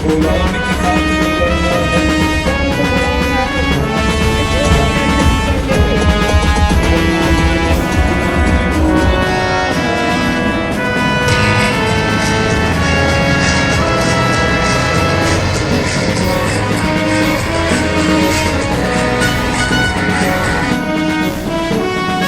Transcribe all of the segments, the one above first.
औलाद की खातिर करना है।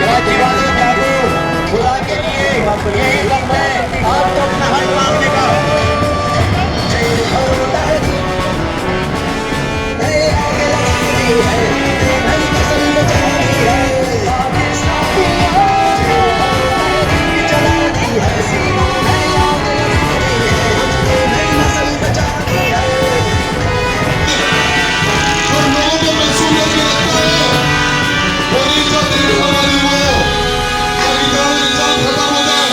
कराची वाले बाबू खुदा के लिए ये वक्त है आपको अपना हाथ मारने का। नहीं आगे लगानी है, नहीं फसल बचानी है, चलानी है, नहीं आगे लगानी है, नहीं फसल बचानी है। और लोगों को मंसूबत में रखता है और इज्जत देने वाली वो ताकि गाँव निजाम खत्म हो जाए।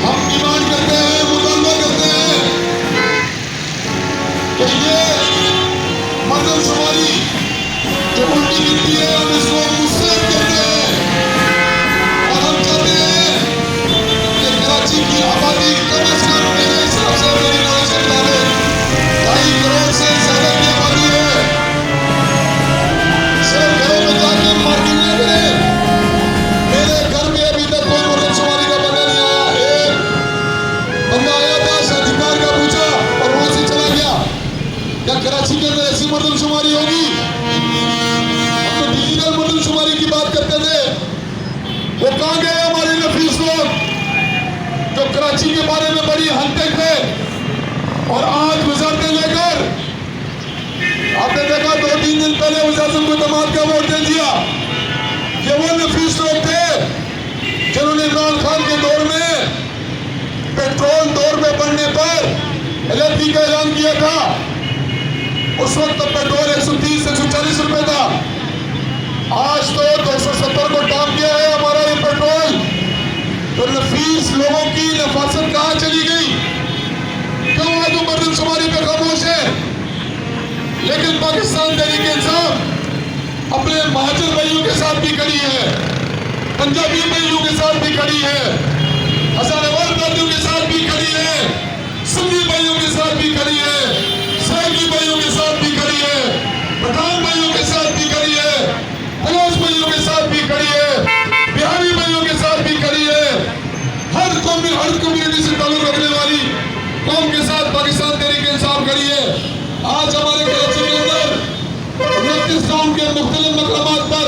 हम डिमांड करते हैं, मुतालबा करते हैं कि ये मर्दमशुमारी जो उल्टी गिनती है हम इसको मुस्तरद करते हैं और हम चाहते हैं कि कराची की आबादी कम अज कम मेरे हिसाब से मेरी नॉलेज के मुताबिक 2.5 करोड़ से ज्यादा की आबादी है। सिर्फ घरों में जाके मार्किंग न करें। मेरे घर में अभी तक कोई मर्दमशुमारी का बंदा नहीं आया। एक बंदा आया था, शादीकार का पूछा और वहां से चला गया। क्या कराची के अंदर ऐसी मर्दमशुमारी होगी? हम तो डिजिटल मर्दमशुमारी की बात करते थे। वो कहाँ गए हमारे नफीस लोग जो कराची के बारे में बड़ी हंते थे और आज वजारतें लेकर आपने देखा 2-3 दिन पहले वज़ीर-ए-आज़म को तमाम का वोट दे दिया। ये वो नफीस लोग थे जिन्होंने इमरान खान के दौर में पेट्रोल 2 रुपए बढ़ने पर LLP का ऐलान किया था। उस वक्त तो पेट्रोल 130-140 रुपए था। आज तो 270 को टाप गया है हमारा ये पेट्रोल। तो नफीस लोगों की नफासत कहाँ चली गई? क्यों आज वो मर्दमशुमारी पे खामोश है? लेकिन पाकिस्तान तहरीक-ए-इंसाफ अपने महाजर भाइयों के साथ भी खड़ी है, पंजाबी भाइयों के साथ भी खड़ी है, हजारेवाल भाइयों के साथ भी खड़ी है, सुन्नी भाइयों के साथ भी खड़ी है, सराइकी भाइयों के साथ भी खड़ी है, पठान भाइयों के साथ भी खड़ी है, बलोच भाइयों के साथ भी खड़ी है, बिहारी भाइयों के साथ भी खड़ी है। हर कम्युनिटी से ताल्लुक रखने वाली कौम के साथ पाकिस्तान तहरीक-ए-इंसाफ खड़ी है। आज हमारे कराची के अंदर 29 टाउन के मुख्तलिफ मकामात पर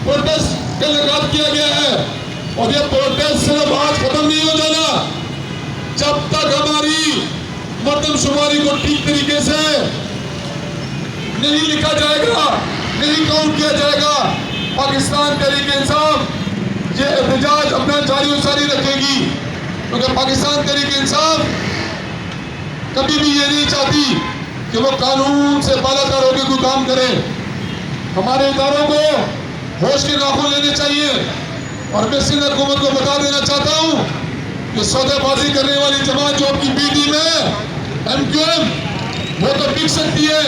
प्रोटेस्ट का इनेकाद किया गया है और ये प्रोटेस्ट सिर्फ आज खत्म नहीं हो जाना जब तक हमारी मर्दमशुमारी को ठीक तरीके से नहीं लिखा जाएगा, नहीं काउंट किया जाएगा। पाकिस्तान तहरीक-ए-इंसाफ ये एहतजाज अपना जारी उसारी रखेगी क्योंकि पाकिस्तान तहरीक-ए-इंसाफ कभी भी ये नहीं चाहती कि वो कानून से बालातर होकर कोई काम करे। हमारे इदारों को होश के नाखून लेने चाहिए और मैं सिंध हुकूमत को बता देना चाहता हूँ कि सौदेबाजी करने वाली जमात जो आपकी पीटी में MQM वो तो बिक सकती है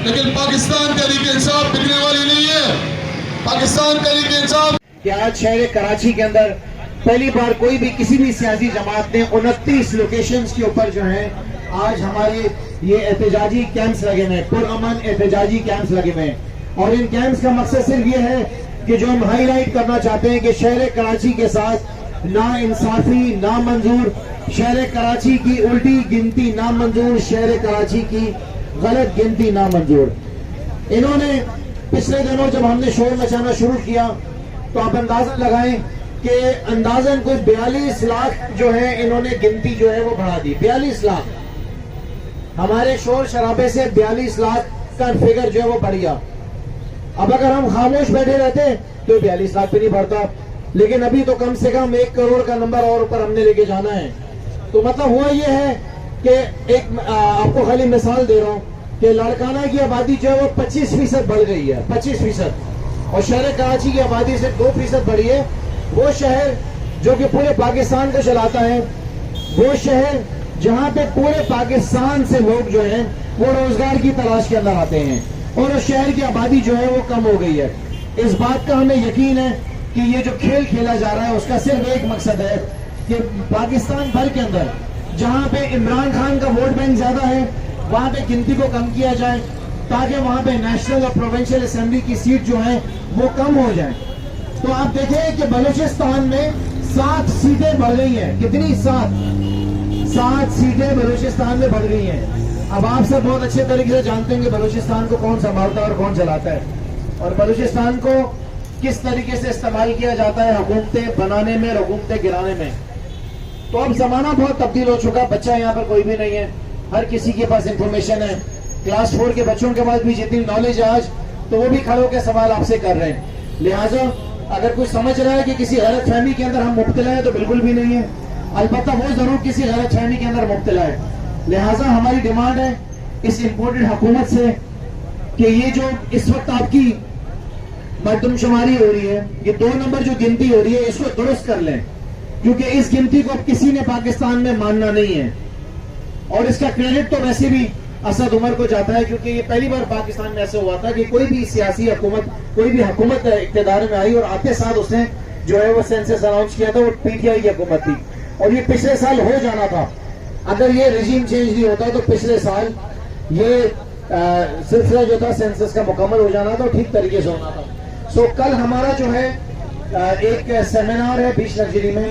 लेकिन पाकिस्तान तहरीक-ए-इंसाफ बिकने वाली नहीं है। पाकिस्तान तहरीक-ए-इंसाफ कि आज शहर कराची के अंदर पहली बार कोई भी किसी भी सियासी जमात ने 29 लोकेशंस के ऊपर जो है आज हमारे ये एहतजाजी कैंप्स लगे हुए हैं, पुरअमन एहतजाजी कैंप्स लगे हुए हैं। और इन कैंप्स का मकसद सिर्फ ये है कि जो हम हाईलाइट करना चाहते हैं कि शहर कराची के साथ ना इंसाफी ना मंजूर, शहर कराची की उल्टी गिनती ना मंजूर, शहर कराची की गलत गिनती ना मंजूर। इन्होंने पिछले दिनों जब हमने शोर मचाना शुरू किया तो आप अंदाजा लगाएं कि अंदाजन कोई 42 लाख जो है इन्होंने गिनती जो है वो बढ़ा दी। 42 लाख हमारे शोर शराबे से 42 लाख का फिगर जो है वो बढ़ गया। अब अगर हम खामोश बैठे रहते तो 42 लाख पे नहीं बढ़ता, लेकिन अभी तो कम से कम 1 करोड़ का नंबर और ऊपर हमने लेके जाना है। तो मतलब हुआ ये है कि एक आपको खाली मिसाल दे रहा हूं कि लाड़काना की आबादी जो है वो 25% बढ़ गई है, 25%, और शहर कराची की आबादी से 2% बढ़ी है। वो शहर जो कि पूरे पाकिस्तान को चलाता है, वो शहर जहां पे पूरे पाकिस्तान से लोग जो हैं वो रोजगार की तलाश के अंदर आते हैं और उस शहर की आबादी जो है वो कम हो गई है। इस बात का हमें यकीन है कि ये जो खेल खेला जा रहा है उसका सिर्फ एक मकसद है कि पाकिस्तान भर के अंदर जहां पे इमरान खान का वोट बैंक ज्यादा है वहां पे गिनती को कम किया जाए ताकि वहां पे नेशनल और प्रोविंशियल असेंबली की सीट जो है वो कम हो जाए। तो आप देखें कि बलूचिस्तान में 7 सीटें बढ़ गई हैं। कितनी? 7 सीटें बलूचिस्तान में बढ़ गई हैं। अब आप सब बहुत अच्छे तरीके से जानते हैं कि बलूचिस्तान को कौन संभालता है और कौन चलाता है और बलूचिस्तान को किस तरीके से इस्तेमाल किया जाता है हुकूमतें बनाने में और हुकूमतें गिराने में। तो अब जमाना बहुत तब्दील हो चुका। बच्चा यहाँ पर कोई भी नहीं है, हर किसी के पास इंफॉर्मेशन है। क्लास 4 के बच्चों के पास भी जितनी नॉलेज है आज, तो वो भी खड़े होकर सवाल आपसे कर रहे हैं। लिहाजा अगर कोई समझ रहा है कि किसी गलत फहमी के अंदर हम मुब्तला है तो बिल्कुल भी नहीं है, अलबत्ता वो जरूर किसी गलत फहमी के अंदर मुब्तला है। लिहाजा हमारी डिमांड है इस इम्पोर्टेड हुकूमत से कि ये जो इस वक्त आपकी मरदमशुमारी हो रही है, ये 2 नंबर जो गिनती हो रही है, इसको दुरुस्त कर लें, क्योंकि इस गिनती को अब किसी ने पाकिस्तान में मानना नहीं है और इसका क्रेडिट तो वैसे भी असद उमर को जाता है, क्योंकि ये पहली बार पाकिस्तान में ऐसा हुआ था कि कोई भी सियासी हुकूमत, कोई भी हुकूमत इख्तियार में आई और आते साथ उसने जो है वो सेंसस अनाउंस किया था। वो पीटीआई की हुकूमत थी और ये पिछले साल हो जाना था। अगर ये रिजीम चेंज नहीं होता तो पिछले साल ये सिलसिला जो था सेंसस का मुकम्मल हो जाना था, ठीक तरीके से होना था। सो कल हमारा जो है एक सेमिनार है बीच लग्जरी में,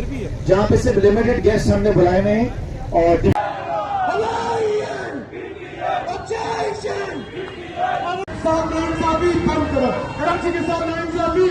जहां पे सिर्फ लिमिटेड गेस्ट हमने बुलाए हुए हैं और साथ नाइंसाफी बंद करो, कराची के साथ नाइंसाफी